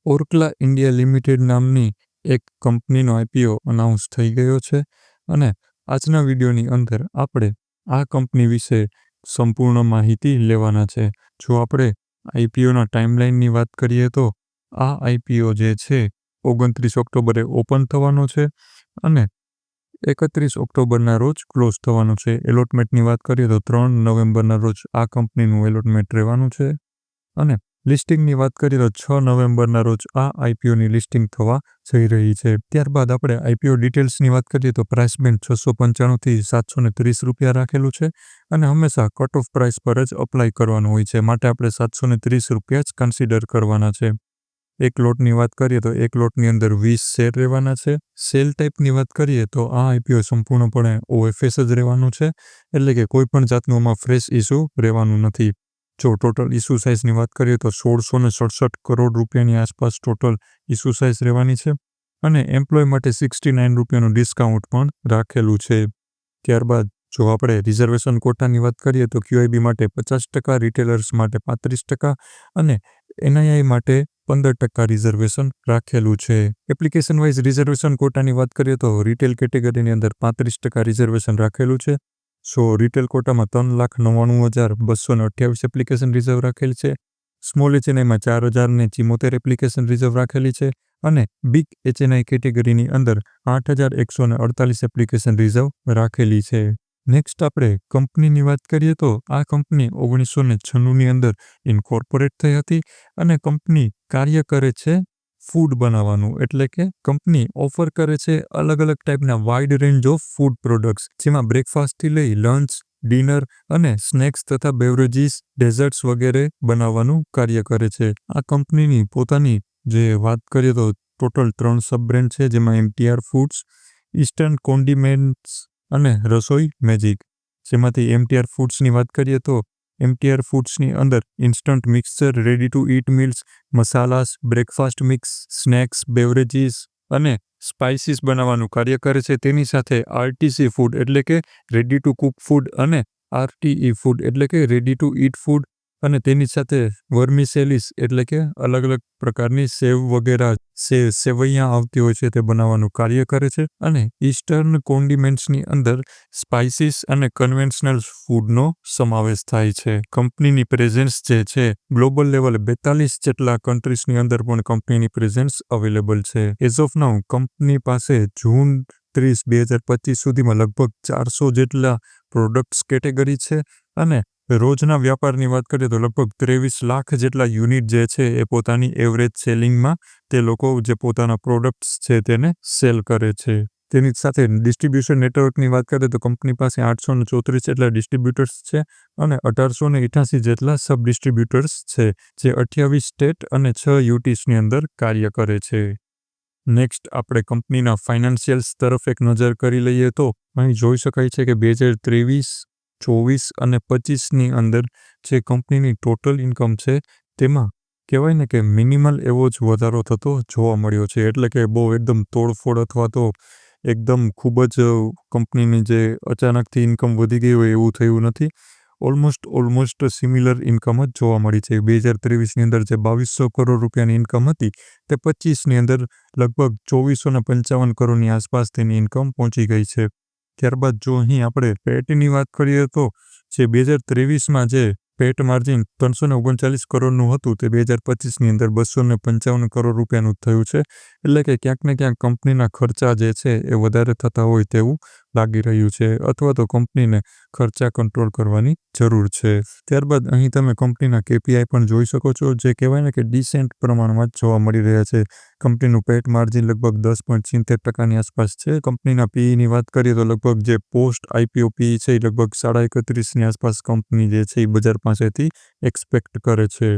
ઓર્કલા India limited નામની એક કંપનીનો આઈપીઓ અનાઉન્સ થઈ ગયો છે અને આજના વિડીયોની અંદર આપણે આ કંપની વિશે સંપૂર્ણ માહિતી લેવાના છે. જો આપણે આઈપીઓના ટાઈમલાઈનની વાત કરીએ તો આ આઈપીઓ જે છે 29 ઓક્ટોબરે ઓપન થવાનો છે અને 31 ઓક્ટોબરના રોજ ક્લોઝ થવાનું છે. એલોટમેન્ટની વાત કરીએ તો 3 નવેમ્બરના રોજ આ કંપનીનું એલોટમેન્ટ રહેવાનું છે અને લિસ્ટિંગની વાત કરીએ તો 6 નવેમ્બરના રોજ આ આઈપીઓની લિસ્ટિંગ થવા જઈ રહી છે. ત્યારબાદ આપણે આઈપીઓ ડિટેલ્સની વાત કરીએ તો પ્રાઇસ બેન્ડ 695થી 730 રૂપિયા રાખેલું છે અને હંમેશા કટ ઓફ પ્રાઇસ પર જ અપ્લાય કરવાનું હોય છે, માટે આપણે 730 રૂપિયા જ કન્સિડર કરવાના છે. એક લોટની વાત કરીએ તો એક લોટની અંદર 20 શેર રહેવાના છે. સેલ ટાઈપની વાત કરીએ તો આ આઈપીઓ સંપૂર્ણપણે ઓએફએસ જ રહેવાનું છે, એટલે કે કોઈ પણ જાતનું આમાં ફ્રેશ ઇસ્યુ રહેવાનું નથી. જો ટોટલ ઇસ્યુ સાઇઝની વાત કરીએ તો 1667 કરોડ રૂપિયાની આસપાસ ટોટલ ઇસ્યુ સાઇઝ રહેવાની છે અને એમ્પ્લોય માટે 69 રૂપિયાનું ડિસ્કાઉન્ટ પણ રાખેલું છે. ત્યારબાદ જો આપણે રિઝર્વેશન કોટાની વાત કરીએ તો ક્યુઆઈબી માટે 50%, રિટેલર્સ માટે 35% અને એનઆઈઆઈ માટે 15% રિઝર્વેશન રાખેલું છે. એપ્લિકેશન વાઇઝ રિઝર્વેશન કોટાની વાત કરીએ તો રિટેલ કેટેગરીની અંદર 35% રિઝર્વેશન રાખેલું છે. રિટેલ કોટામાં 3,99,228 એપ્લિકેશન રિઝર્વ રાખેલી છે. સ્મોલ એચએનઆઈમાં 4,074 એપ્લિકેશન રિઝર્વ રાખેલી છે અને બિગ એચએનઆઈ કેટેગરીની અંદર 8,148 એપ્લિકેશન રિઝર્વ રાખેલી છે. નેક્સ્ટ આપણે કંપનીની વાત કરીએ તો આ કંપની 1996ની અંદર ઇન્કોર્પોરેટ થઈ હતી અને કંપની કાર્ય કરે છે ફૂડ બનાવવાનું, એટલે કે કંપની ઓફર કરે છે અલગ અલગ ટાઈપના wide range of food products, જેમાં બ્રેકફાસ્ટથી લઈ લંચ, ડિનર અને સ્નેક્સ તથા બેવરેજીસ, ડેઝર્ટ્સ વગેરે બનાવવાનું કાર્ય કરે છે. આ કંપનીની પોતાની જે વાત કરીએ તો ટોટલ 3 સબ બ્રેન્ડ છે, જેમાં એમટીઆર ફૂડ્સ, ઈસ્ટર્ન કોન્ડિમેન્ટ્સ અને રસોઈ મેજિક. જેમાંથી એમટીઆર ફૂડ્સની વાત કરીએ તો એમટીઆર ફૂડ્સની અંદર instant mixture, ready to eat meals, masalas, breakfast mix, snacks, beverages અને સ્પાઇસીસ બનાવવાનું કાર્ય કરે છે. તેની સાથે આરટીસી ફૂડ એટલે કે રેડી ટુ કુક ફૂડ અને આરટીઈ ફૂડ એટલે કે રેડી ટુ ઈટ ફૂડ અને તેની સાથે વર્મિસેલિસ એટલે કે અલગ અલગ પ્રકારની સેવ વગેરે સેવૈયા આવતી હોય છે તે બનાવવાનું કાર્ય કરે છે અને ઈસ્ટર્ન કોન્ડિમેન્ટ્સની અંદર સ્પાઇસીસ અને કન્વેન્શનલ ફૂડનો સમાવેશ થાય છે. કંપનીની પ્રેઝન્સ જે છે ગ્લોબલ લેવલે 42 જેટલા કન્ટ્રીઝની અંદર પણ કંપનીની પ્રેઝન્સ અવેલેબલ છે. એઝ ઓફ નાઉ કંપની પાસે જૂન 30, 2025 સુધીમાં લગભગ 400 જેટલા પ્રોડક્ટ્સ કેટેગરી છે અને રોજના વ્યાપારની વાત કરીએ તો લગભગ 23 લાખ જેટલા યુનિટ જે છે એ પોતાની એવરેજ સેલિંગમાં તે લોકો જે પોતાના પ્રોડક્ટ્સ છે તેને સેલ કરે છે. તેની સાથે ડિસ્ટ્રીબ્યુશન નેટવર્કની વાત કરીએ તો કંપની પાસે 834 જેટલા ડિસ્ટ્રીબ્યુટર્સ છે અને 1888 જેટલા સબ ડિસ્ટ્રીબ્યુટર્સ છે, જે 28 સ્ટેટ અને 6 યુટીસની અંદર કાર્ય કરે છે. નેક્સ્ટ આપણે કંપનીના ફાઇનાન્શિયલ્સ તરફ એક નજર કરી લઈએ તો અહીં જોઈ શકાય છે કે 2023, 24 અને 25ની અંદર જે કંપનીની ટોટલ ઇન્કમ છે તેમાં કહેવાય ને કે મિનિમલ એવો જ વધારો થતો જોવા મળ્યો છે, એટલે કે બહુ એકદમ તોડફોડ અથવા તો એકદમ ખૂબ જ કંપનીની જે અચાનકથી ઇન્કમ વધી ગઈ હોય એવું થયું નથી. ઓલમોસ્ટ સિમિલર ઇન્કમ જ જોવા મળી છે. 2023ની અંદર જે 2200 કરોડ રૂપિયાની ઇન્કમ હતી તે 25ની અંદર લગભગ 2455 કરોડની આસપાસ તેની ઇન્કમ પહોંચી ગઈ છે. ત્યારબાદ જો અહીં આપણે પેટની વાત કરીએ તો જે 2023માં જે પેટ માર્જિન 339 કરોડનું હતું તે 2025ની અંદર 255 કરોડ રૂપિયાનું થયું છે, એટલે કે ક્યાંક ને ક્યાંક કંપનીના ખર્ચા જે છે એ વધારે થતા હોય તેવું લાગી રહ્યું છે અથવા તો કંપનીને ખર્ચા કંટ્રોલ કરવાની જરૂર છે. ત્યારબાદ અહીં તમે કંપનીના કેપીઆઈ પણ જોઈ શકો છો, જે કહેવાય ને કે ડિસેન્ટ પ્રમાણમાં જ જોવા મળી રહ્યા છે. કંપનીનું પેટ માર્જિન લગભગ 10.70%ની આસપાસ છે. કંપનીના પીઈની વાત કરીએ તો લગભગ જે પોસ્ટ આઈપીઓ પીઈ છે એ લગભગ 31.5ની આસપાસ કંપની જે છે એ બજાર પાસેથી એક્સપેક્ટ કરે છે.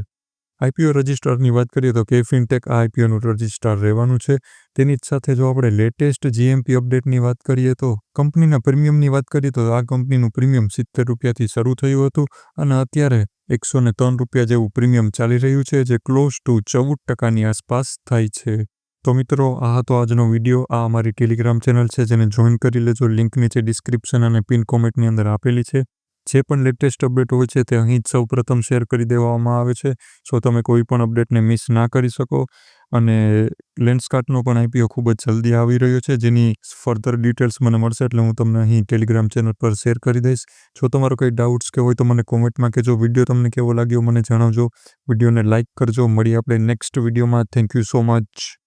આઈપીઓ રજિસ્ટ્રારની વાત કરીએ તો કેફિનટેક આ આઈપીઓનું રજિસ્ટ્રાર રહેવાનું છે. તેની જ સાથે જો આપણે લેટેસ્ટ જીએમપી અપડેટની વાત કરીએ તો કંપનીના પ્રીમિયમની વાત કરીએ તો આ કંપનીનું પ્રીમિયમ 70 રૂપિયાથી શરૂ થયું હતું અને અત્યારે 103 રૂપિયા જેવું પ્રીમિયમ ચાલી રહ્યું છે, જે ક્લોઝ ટુ 14%ની આસપાસ થાય છે. તો મિત્રો, આ હતો આજનો વિડીયો. આ અમારી ટેલિગ્રામ ચેનલ છે, જેને જોઈન કરી લેજો. લિંક નીચે ડિસ્ક્રિપ્શન અને પિન કોમેન્ટની અંદર આપેલી છે. જે પણ લેટેસ્ટ અપડેટ હોય છે તે અહીં જ સૌપ્રથમ શેર કરી દેવામાં આવે છે, સો તમે કોઈ પણ અપડેટને મિસ ના કરી શકો. અને લેન્સકાર્ટનો પણ આઈપીઓ ખૂબ જ જલ્દી આવી રહ્યો છે, જેની ફર્ધર ડિટેલ્સ મને મળશે એટલે હું તમને અહીં ટેલિગ્રામ ચેનલ પર શેર કરી દઈશ. જો તમારો કંઈ ડાઉટ્સ કે હોય તો મને કોમેન્ટમાં કહેજો. વિડીયો તમને કેવો લાગ્યો મને જણાવજો. વિડીયોને લાઇક કરજો. મળીએ આપણે નેક્સ્ટ વિડીયોમાં. Thank you so much.